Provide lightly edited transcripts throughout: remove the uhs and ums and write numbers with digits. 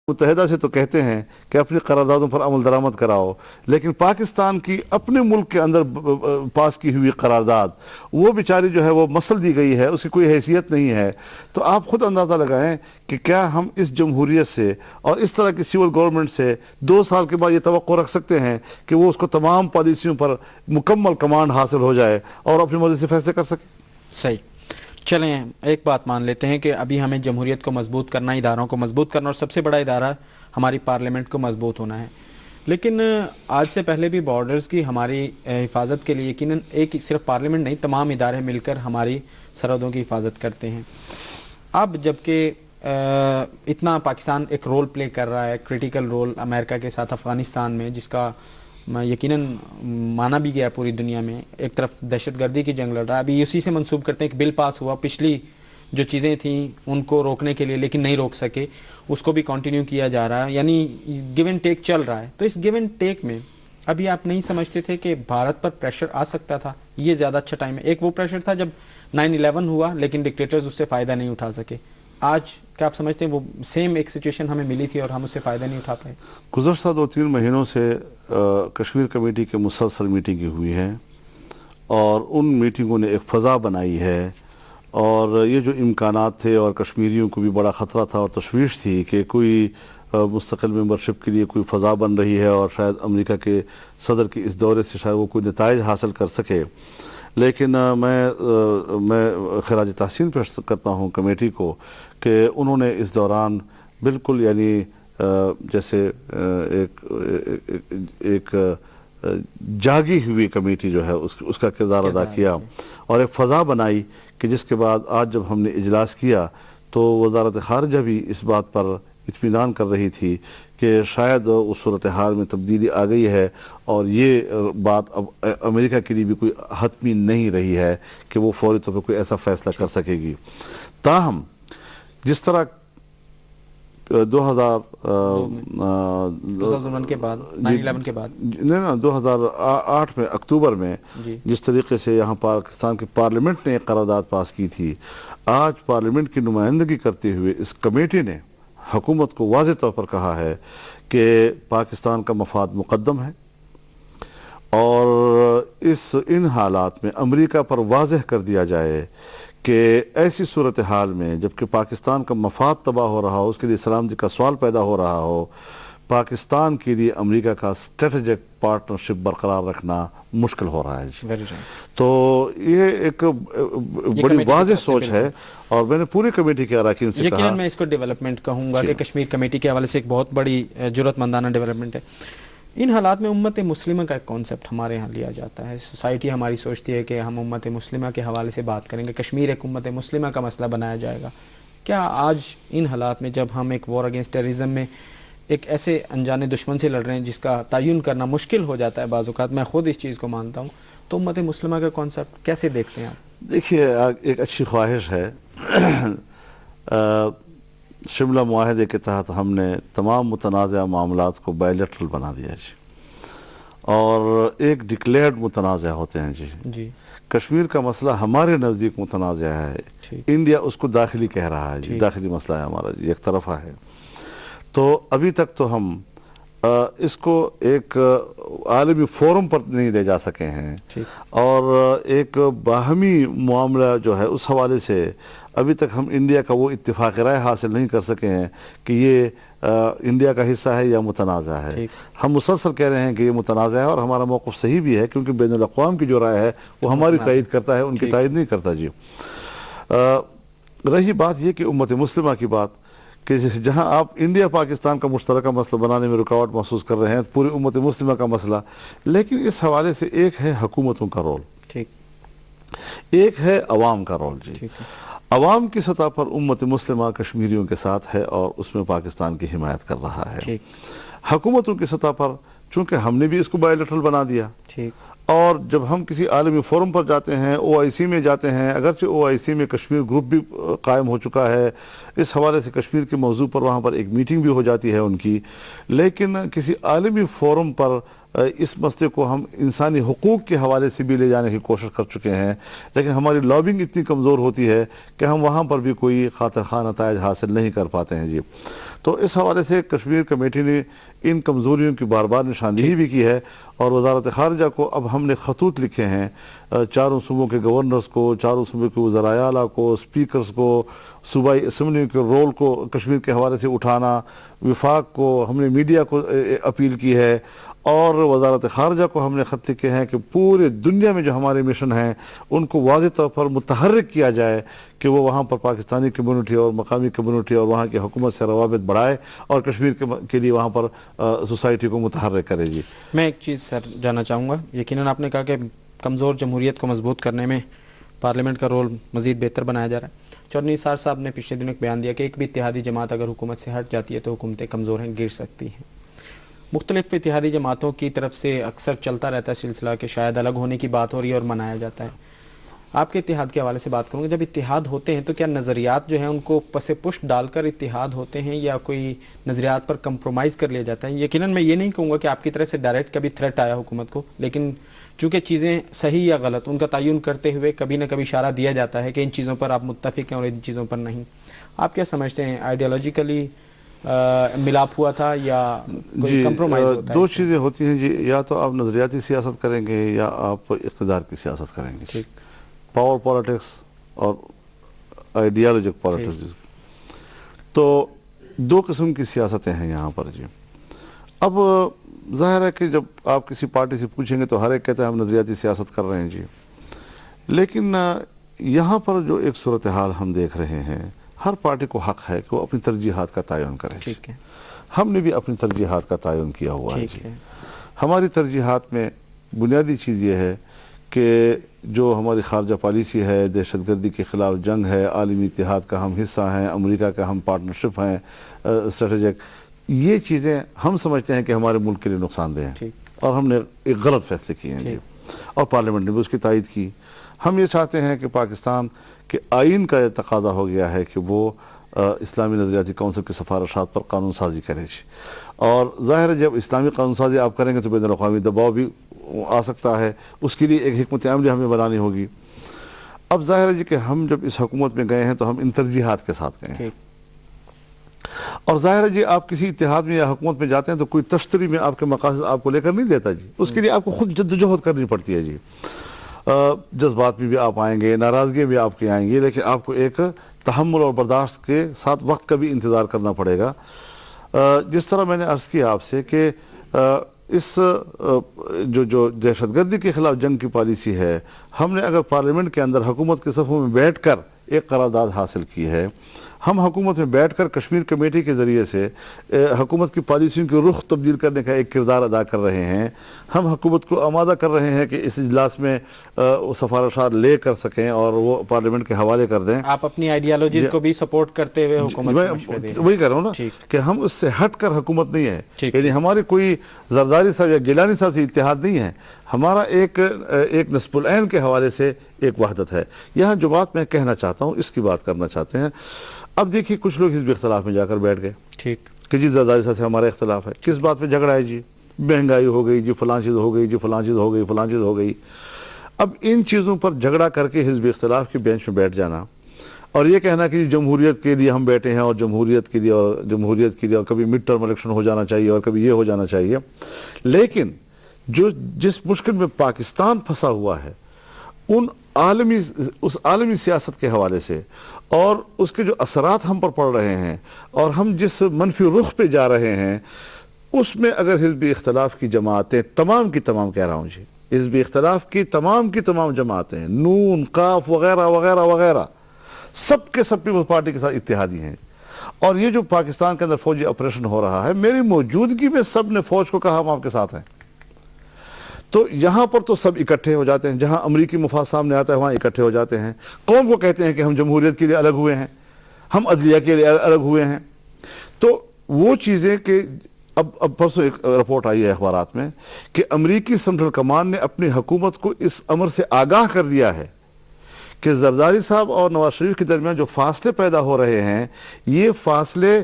متحدہ سے تو کہتے ہیں کہ اپنی قراردادوں پر عمل درآمد کراؤ، لیکن پاکستان کی اپنے ملک کے اندر پاس کی ہوئی قرارداد وہ بیچاری جو ہے وہ مسل دی گئی ہے، اس کی کوئی حیثیت نہیں ہے۔ تو آپ خود اندازہ لگائیں کہ کیا ہم اس جمہوریت سے اور اس طرح کی سول گورنمنٹ سے 2 سال کے بعد یہ توقع رکھ سکتے ہیں کہ وہ اس کو تمام پالیسیوں پر مکمل کمانڈ حاصل ہو جائے اور اپنی مرضی سے فیصلے کر سکے؟ صحیح۔ چلیں ایک بات مان لیتے ہیں کہ ابھی ہمیں جمہوریت کو مضبوط کرنا، اداروں کو مضبوط کرنا، اور سب سے بڑا ادارہ ہماری پارلیمنٹ کو مضبوط ہونا ہے، لیکن آج سے پہلے بھی بارڈرز کی ہماری حفاظت کے لیے یقیناً ایک صرف پارلیمنٹ نہیں، تمام ادارے مل کر ہماری سرحدوں کی حفاظت کرتے ہیں۔ اب جبکہ اتنا پاکستان ایک رول پلے کر رہا ہے، کریٹیکل رول امریکہ کے ساتھ افغانستان میں، جس کا یقیناً مانا بھی گیا پوری دنیا میں، ایک طرف دہشت گردی کی جنگ لڑ رہا ہے، ابھی اسی سے منسوب کرتے ہیں کہ بل پاس ہوا پچھلی جو چیزیں تھیں ان کو روکنے کے لیے، لیکن نہیں روک سکے، اس کو بھی کنٹینیو کیا جا رہا ہے، یعنی گیو اینڈ ٹیک چل رہا ہے۔ تو اس گیو اینڈ ٹیک میں ابھی آپ نہیں سمجھتے تھے کہ بھارت پر پریشر آ سکتا تھا؟ یہ زیادہ اچھا ٹائم ہے۔ ایک وہ پریشر تھا جب 9/11 ہوا لیکن ڈکٹیٹرز اس سے فائدہ نہیں اٹھا سکے، آج کیا آپ سمجھتے ہیں وہ سیم ایک سچویشن ہمیں ملی تھی اور ہم اس سے فائدہ نہیں اٹھا پائے؟ گزشتہ 2-3 مہینوں سے کشمیر کمیٹی کے مسلسل میٹنگیں ہوئی ہیں اور ان میٹنگوں نے ایک فضا بنائی ہے، اور یہ جو امکانات تھے اور کشمیریوں کو بھی بڑا خطرہ تھا اور تشویش تھی کہ کوئی مستقل ممبرشپ کے لیے کوئی فضا بن رہی ہے اور شاید امریکہ کے صدر کی اس دورے سے شاید وہ کوئی نتائج حاصل کر سکے، لیکن میں خراج تحسین پیش کرتا ہوں کمیٹی کو کہ انہوں نے اس دوران بالکل یعنی جیسے ایک جاگی ہوئی کمیٹی جو ہے اس کا کردار ادا کیا اور ایک فضا بنائی کہ جس کے بعد آج جب ہم نے اجلاس کیا تو وزارت خارجہ بھی اس بات پر اطمینان کر رہی تھی کہ شاید اس صورتحال میں تبدیلی آ گئی ہے اور یہ بات اب امریکہ کے لیے بھی کوئی حتمی نہیں رہی ہے کہ وہ فوری طور پر کوئی ایسا فیصلہ کر سکے گی۔ تاہم جس طرح 2001 کے بعد 9/11 کے بعد 2008 میں اکتوبر میں جس طریقے سے یہاں پاکستان کی پارلیمنٹ نے ایک قرارداد پاس کی تھی، آج پارلیمنٹ کی نمائندگی کرتے ہوئے اس کمیٹی نے حکومت کو واضح طور پر کہا ہے کہ پاکستان کا مفاد مقدم ہے، اور ان حالات میں امریکہ پر واضح کر دیا جائے کہ ایسی صورتحال میں جبکہ پاکستان کا مفاد تباہ ہو رہا ہو، اس کے لیے سلامتی کا سوال پیدا ہو رہا ہو، پاکستان کے لیے امریکہ کا اسٹریٹجک پارٹنرشپ برقرار رکھنا مشکل ہو رہا ہے۔ تو یہ ایک بڑی واضح سوچ ہے اور میں نے پوری کمیٹی کے اراکین سے کہا، یقیناً میں اس کو ڈیولپمنٹ کہوں گا کہ کشمیر کمیٹی کے حوالے سے ایک بہت بڑی جرأت مندانہ ڈیولپمنٹ ہے۔ ان حالات میں امت مسلمہ کا ایک کانسیپٹ ہمارے ہاں لیا جاتا ہے، سوسائٹی ہماری سوچتی ہے کہ ہم امت مسلمہ کے حوالے سے بات کریں گے، کشمیر ایک امت مسلمہ کا مسئلہ بنایا جائے گا۔ کیا آج ان حالات میں جب ہم ایک وار اگینسٹ ٹیررزم میں ایک ایسے انجانے دشمن سے لڑ رہے ہیں جس کا تعین کرنا مشکل ہو جاتا ہے بعض اوقات، میں خود اس چیز کو مانتا ہوں، تو امت مسلمہ کا کانسیپٹ کیسے دیکھتے ہیں آپ؟ دیکھیے ایک اچھی خواہش ہے، شملہ معاہدے کے تحت ہم نے تمام متنازع معاملات کو بائیلیٹرل بنا دیا جی، اور ایک ڈکلیئرڈ متنازع ہوتے ہیں جی۔ کشمیر کا مسئلہ ہمارے نزدیک متنازع ہے، انڈیا اس کو داخلی کہہ رہا ہے جی، داخلی مسئلہ ہے ہمارا جی، ایک طرفہ ہے۔ تو ابھی تک تو ہم اس کو ایک عالمی فورم پر نہیں لے جا سکے ہیں، اور ایک باہمی معاملہ جو ہے اس حوالے سے ابھی تک ہم انڈیا کا وہ اتفاق رائے حاصل نہیں کر سکے ہیں کہ یہ انڈیا کا حصہ ہے یا متنازع ہے۔ ہم مسلسل کہہ رہے ہیں کہ یہ متنازع ہے، اور ہمارا موقف صحیح بھی ہے کیونکہ بین الاقوام کی جو رائے ہے وہ ہماری تائید کرتا ہے، ان کی تائید نہیں کرتا جی۔ رہی بات یہ کہ امت مسلمہ کی بات، کہ جہاں آپ انڈیا پاکستان کا مشترکہ مسئلہ بنانے میں رکاوٹ محسوس کر رہے ہیں، پوری امت مسلمہ کا مسئلہ، لیکن اس حوالے سے ایک ہے حکومتوں کا رول، ایک ہے عوام کا رول جی۔ عوام کی سطح پر امت مسلمہ کشمیریوں کے ساتھ ہے اور اس میں پاکستان کی حمایت کر رہا ہے۔ حکومتوں کی سطح پر چونکہ ہم نے بھی اس کو بائیلیٹرل بنا دیا، اور جب ہم کسی عالمی فورم پر جاتے ہیں، OIC میں جاتے ہیں، اگرچہ OIC میں کشمیر گروپ بھی قائم ہو چکا ہے، اس حوالے سے کشمیر کے موضوع پر وہاں پر ایک میٹنگ بھی ہو جاتی ہے ان کی، لیکن کسی عالمی فورم پر اس مسئلے کو ہم انسانی حقوق کے حوالے سے بھی لے جانے کی کوشش کر چکے ہیں، لیکن ہماری لابنگ اتنی کمزور ہوتی ہے کہ ہم وہاں پر بھی کوئی خاطر خواہ نتائج حاصل نہیں کر پاتے ہیں جی۔ تو اس حوالے سے کشمیر کمیٹی نے ان کمزوریوں کی بار بار نشاندہی بھی کی ہے، اور وزارت خارجہ کو اب ہم نے خطوط لکھے ہیں چاروں صوبوں کے گورنرز کو، چاروں صوبوں کے وزرائے اعلیٰ کو، اسپیکرز کو، صوبائی اسمبلیوں کے رول کو کشمیر کے حوالے سے اٹھانا، وفاق کو، ہم نے میڈیا کو اپیل کی ہے، اور وزارت خارجہ کو ہم نے خط لکھے ہیں کہ پورے دنیا میں جو ہمارے مشن ہیں ان کو واضح طور پر متحرک کیا جائے کہ وہ وہاں پر پاکستانی کمیونٹی اور مقامی کمیونٹی اور وہاں کی حکومت سے روابط بڑھائے اور کشمیر کے لیے وہاں پر سوسائٹی کو متحرک کرے جی۔ میں ایک چیز سر جاننا چاہوں گا، یقیناً آپ نے کہا کہ کمزور جمہوریت کو مضبوط کرنے میں پارلیمنٹ کا رول مزید بہتر بنایا جا رہا ہے۔ چودھری نثار صاحب نے پچھلے دنوں ایک بیان دیا کہ ایک بھی اتحادی جماعت اگر حکومت سے ہٹ جاتی ہے تو حکومتیں کمزور ہیں، گر سکتی ہیں۔ مختلف اتحادی جماعتوں کی طرف سے اکثر چلتا رہتا ہے سلسلہ کہ شاید الگ ہونے کی بات ہو رہی ہے اور منایا جاتا ہے۔ آپ کے اتحاد کے حوالے سے بات کروں گا، جب اتحاد ہوتے ہیں تو کیا نظریات جو ہیں ان کو پس پشت ڈال کر اتحاد ہوتے ہیں یا کوئی نظریات پر کمپرومائز کر لیا جاتا ہے؟ یقیناً میں یہ نہیں کہوں گا کہ آپ کی طرف سے ڈائریکٹ کبھی تھریٹ آیا حکومت کو، لیکن چونکہ چیزیں صحیح یا غلط ان کا تعین کرتے ہوئے کبھی نہ کبھی اشارہ دیا جاتا ہے کہ ان چیزوں پر آپ متفق ہیں اور ان چیزوں پر نہیں۔ آپ کیا سمجھتے ہیں، آئیڈیالوجیکلی ملاپ ہوا تھا یا کوئی کمپرومائز ہوتا ہے؟ دو چیزیں ہوتی ہیں جی، یا تو آپ نظریاتی سیاست کریں گے یا آپ اقتدار کی سیاست کریں گے، پاور پالیٹکس اور آئیڈیالوجک پالیٹکس۔ تو دو قسم کی سیاستیں ہیں یہاں پر جی۔ اب ظاہر ہے کہ جب آپ کسی پارٹی سے پوچھیں گے تو ہر ایک کہتا ہے ہم نظریاتی سیاست کر رہے ہیں جی، لیکن یہاں پر جو ایک صورتحال ہم دیکھ رہے ہیں، ہر پارٹی کو حق ہے کہ وہ اپنی ترجیحات کا تعین کرے۔ ٹھیک ہے، ہم نے بھی اپنی ترجیحات کا تعین کیا ہوا ہے جی۔ ہماری ترجیحات میں بنیادی چیز یہ ہے کہ جو ہماری خارجہ پالیسی ہے، دہشت گردی کے خلاف جنگ ہے، عالمی اتحاد کا ہم حصہ ہیں، امریکہ کا ہم پارٹنرشپ ہیں، اسٹریٹجک، یہ چیزیں ہم سمجھتے ہیں کہ ہمارے ملک کے لیے نقصان دہ ہیں، اور ہم نے ایک غلط فیصلے کیے ہیں جی، اور پارلیمنٹ نے بھی اس کی تائید کی۔ ہم یہ چاہتے ہیں کہ پاکستان کے آئین کا یہ تقاضا ہو گیا ہے کہ وہ اسلامی نظریاتی کونسل کی سفارشات پر قانون سازی کرے جی، اور ظاہر ہے جب اسلامی قانون سازی آپ کریں گے تو بین الاقوامی دباؤ بھی آ سکتا ہے، اس کے لیے ایک حکمت عملی ہمیں بنانی ہوگی۔ اب ظاہر ہے جی کہ ہم جب اس حکومت میں گئے ہیں تو ہم ان ترجیحات کے ساتھ گئے ہیں، اور ظاہر ہے جی آپ کسی اتحاد میں یا حکومت میں جاتے ہیں تو کوئی تشتری میں آپ کے مقاصد آپ کو لے کر نہیں دیتا جی، اس کے لیے آپ کو خود جدوجہد کرنی پڑتی ہے جی۔ جذبات میں بھی آپ آئیں گے، ناراضگی بھی آپ کی آئیں گی، لیکن آپ کو ایک تحمل اور برداشت کے ساتھ وقت کا بھی انتظار کرنا پڑے گا۔ جس طرح میں نے عرض کیا آپ سے کہ اس جو دہشت گردی کے خلاف جنگ کی پالیسی ہے، ہم نے اگر پارلیمنٹ کے اندر حکومت کے صفوں میں بیٹھ کر ایک قرارداد حاصل کی ہے، ہم حکومت میں بیٹھ کر کشمیر کمیٹی کے ذریعے سے حکومت کی پالیسیوں کی رخ تبدیل کرنے کا ایک کردار ادا کر رہے ہیں، ہم حکومت کو آمادہ کر رہے ہیں کہ اس اجلاس میں سفارشات لے کر سکیں اور وہ پارلیمنٹ کے حوالے کر دیں۔ آپ اپنی آئیڈیالوجیز کو بھی سپورٹ کرتے ہوئے حکومت وہی کر رہا ہوں نا کہ ہم اس سے ہٹ کر حکومت نہیں ہے، یعنی ہماری کوئی زرداری صاحب یا گیلانی صاحب سے اتحاد نہیں ہے، ہمارا ایک نصب العین کے حوالے سے ایک وحدت ہے۔ یہاں جو بات میں کہنا چاہتا ہوں اس کی بات کرنا چاہتے ہیں۔ اب دیکھیے کچھ لوگ حزب اختلاف میں جا کر بیٹھ گئے کہ جی زرداری صاحب سے ہمارا اختلاف ہے، کس بات پہ جھگڑا ہے جی؟ مہنگائی ہو گئی جی، فلاں چیز ہو گئی جی، فلاں چیز ہو گئی، فلاں چیز ہو گئی۔ اب ان چیزوں پر جھگڑا کر کے حزب اختلاف کی بینچ میں بیٹھ جانا اور یہ کہنا کہ جمہوریت کے لیے ہم بیٹھے ہیں اور جمہوریت کے لیے اور کبھی مڈ ٹرم الیکشن ہو جانا چاہیے اور کبھی یہ ہو جانا چاہیے، لیکن جس مشکل میں پاکستان پھنسا ہوا ہے اس عالمی سیاست کے حوالے سے اور اس کے جو اثرات ہم پر پڑ رہے ہیں اور ہم جس منفی رخ پہ جا رہے ہیں، اس میں اگر حزب اختلاف کی جماعتیں تمام کی تمام کہہ رہا ہوں جی، حزب اختلاف کی تمام جماعتیں نون قاف وغیرہ وغیرہ وغیرہ سب کے سب پیپلز پارٹی کے ساتھ اتحادی ہیں، اور یہ جو پاکستان کے اندر فوجی آپریشن ہو رہا ہے، میری موجودگی میں سب نے فوج کو کہا ہم آپ کے ساتھ ہیں، تو یہاں پر تو سب اکٹھے ہو جاتے ہیں، جہاں امریکی مفاد سامنے آتا ہے وہاں اکٹھے ہو جاتے ہیں، قوم کو کہتے ہیں کہ ہم جمہوریت کے لیے الگ ہوئے ہیں، ہم عدلیہ کے لیے الگ ہوئے ہیں۔ تو وہ چیزیں کہ اب پرسوں ایک رپورٹ آئی ہے اخبارات میں کہ امریکی سینٹرل کمانڈ نے اپنی حکومت کو اس امر سے آگاہ کر دیا ہے کہ زرداری صاحب اور نواز شریف کے درمیان جو فاصلے پیدا ہو رہے ہیں، یہ فاصلے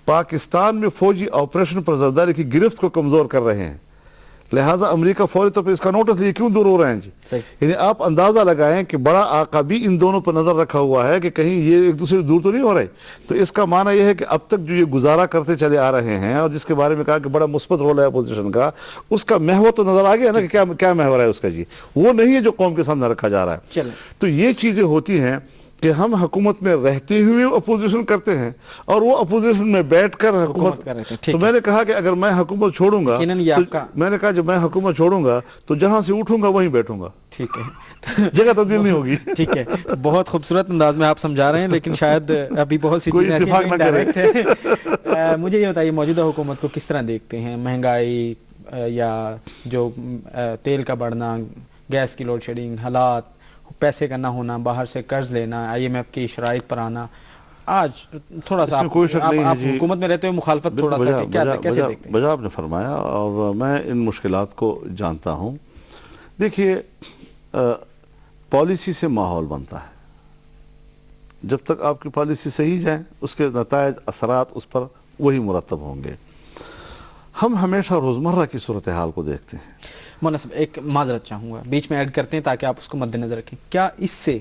پاکستان میں فوجی آپریشن پر زرداری کی گرفت کو کمزور کر رہے ہیں، لہذا امریکہ فوری طور پر اس کا نوٹس لیے کیوں دور ہو رہے ہیں جی. یعنی آپ اندازہ لگائیں کہ بڑا آقا بھی ان دونوں پر نظر رکھا ہوا ہے کہ کہیں یہ ایک دوسرے سے دور تو نہیں ہو رہے. تو اس کا معنی یہ ہے کہ اب تک جو یہ گزارا کرتے چلے آ رہے ہیں اور جس کے بارے میں کہا کہ بڑا مثبت رول ہے اپوزیشن کا, اس کا محور تو نظر آ گیا نا کہ کیا محور ہے اس کا جی, وہ نہیں ہے جو قوم کے سامنے رکھا جا رہا ہے. تو یہ چیزیں ہوتی ہیں کہ ہم حکومت میں رہتے ہوئے اپوزیشن کرتے ہیں اور وہ اپوزیشن میں بیٹھ کر حکومت کر رہے ہیں. تو میں نے کہا کہ اگر میں حکومت چھوڑوں گا, میں نے کہا جب میں حکومت چھوڑوں گا تو جہاں سے اٹھوں گا وہیں بیٹھوں گا. ٹھیک ہے, جگہ تبدیل نہیں ہوگی. ٹھیک ہے, بہت خوبصورت انداز میں آپ سمجھا رہے ہیں, لیکن شاید ابھی بہت سی چیزیں ایسی ہیں ڈائریکٹ ہے. مجھے یہ بتائیے موجودہ حکومت کو کس طرح دیکھتے ہیں؟ مہنگائی یا جو تیل کا بڑھنا, گیس کی لوڈ شیڈنگ, حالات, پیسے کا نہ ہونا, باہر سے قرض لینا, IMF کی شرائط پر آنا, آج تھوڑا سا آپ حکومت میں رہتے ہوئے مخالفت تھوڑا سا کیسے دیکھتے ہیں؟ بجا آپ نے فرمایا اور میں ان مشکلات کو جانتا ہوں. دیکھیے, پالیسی سے ماحول بنتا ہے. جب تک آپ کی پالیسی صحیح جائیں اس کے نتائج, اثرات اس پر وہی مرتب ہوں گے. ہم ہمیشہ روزمرہ کی صورتحال کو دیکھتے ہیں. مولانا صاحب ایک معذرت چاہوں گا, بیچ میں ایڈ کرتے ہیں تاکہ آپ اس کو مد نظر رکھیں. کیا اس سے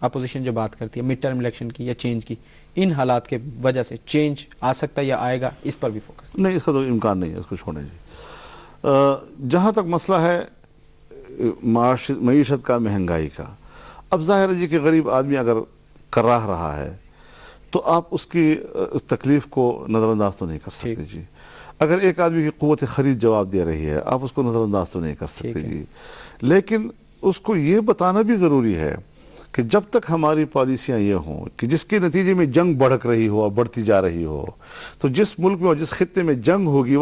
اپوزیشن جو بات کرتی ہے مڈ ٹرم الیکشن کی یا چینج کی, ان حالات کے وجہ سے چینج آ سکتا ہے یا آئے گا, اس پر بھی فوکس؟ نہیں, اس کا تو امکان نہیں ہے, اس کو چھوڑیں جی. جہاں تک مسئلہ ہے معیشت کا, مہنگائی کا, اب ظاہر ہے جی کہ غریب آدمی اگر کراہ رہا ہے تو آپ اس کی تکلیف کو نظر انداز تو نہیں کر سکتے جی. اگر ایک آدمی کی قوت خرید جواب دے رہی ہے آپ اس کو نظر انداز تو نہیں کر سکتے جی. لیکن اس کو یہ بتانا بھی ضروری ہے کہ جب تک ہماری پالیسیاں یہ ہوں کہ جس کے نتیجے میں جنگ بڑھک رہی ہو, بڑھتی جا رہی ہو, تو جس ملک میں اور جس خطے میں جنگ ہوگی